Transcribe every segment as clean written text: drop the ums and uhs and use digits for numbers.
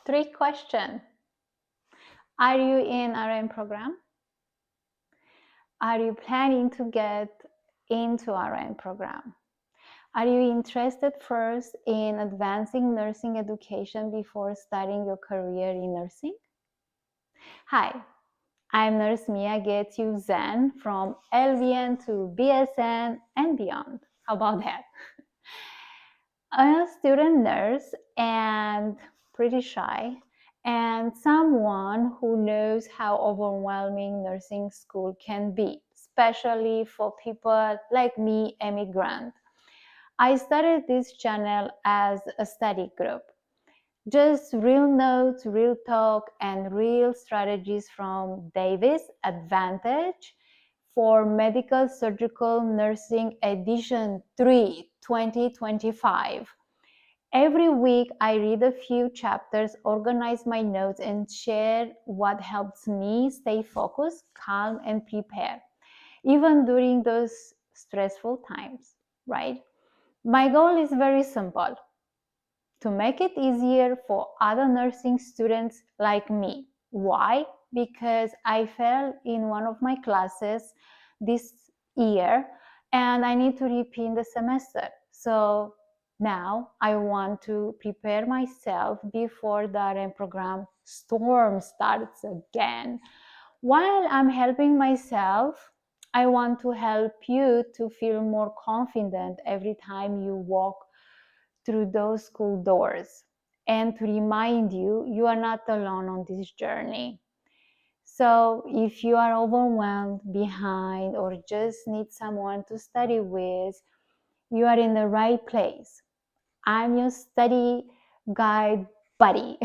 3 questions. Are you in RN program? Are you planning to get into RN program? Are you interested first in advancing nursing education before starting your career in nursing? Hi, I'm Nurse Mia GetsZen from LVN to BSN and beyond. How about that? I'm a student nurse and pretty shy, and someone who knows how overwhelming nursing school can be, especially for people like me, immigrant. I started this channel as a study group. Just real notes, real talk, and real strategies from Davis Advantage for Medical Surgical Nursing Edition 3, 2025. Every week, I read a few chapters, organize my notes, and share what helps me stay focused, calm, and prepared, even during those stressful times, right? My goal is very simple: to make it easier for other nursing students like me. Why? Because I fell in one of my classes this year and I need to repeat the semester. So now I want to prepare myself before the RN program storm starts again. While I'm helping myself, I want to help you to feel more confident every time you walk through those school doors, and to remind you you are not alone on this journey. So if you are overwhelmed, behind, or just need someone to study with, you are in the right place. I'm your study guide buddy.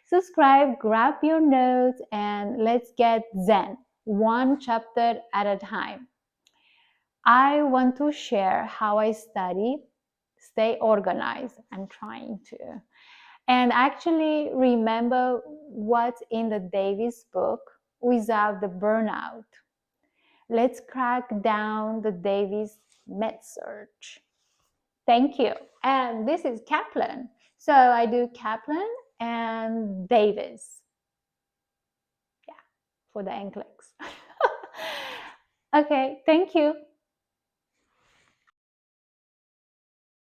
Subscribe, grab your notes, and let's get Zen, one chapter at a time. I want to share how I study, stay organized. I'm trying to. And actually remember what's in the Davis book without the burnout. Let's crack down the Davis Med-Surg. Thank you. And this is Kaplan. So I do Kaplan and Davis. Yeah, for the NCLEX. Okay, thank you.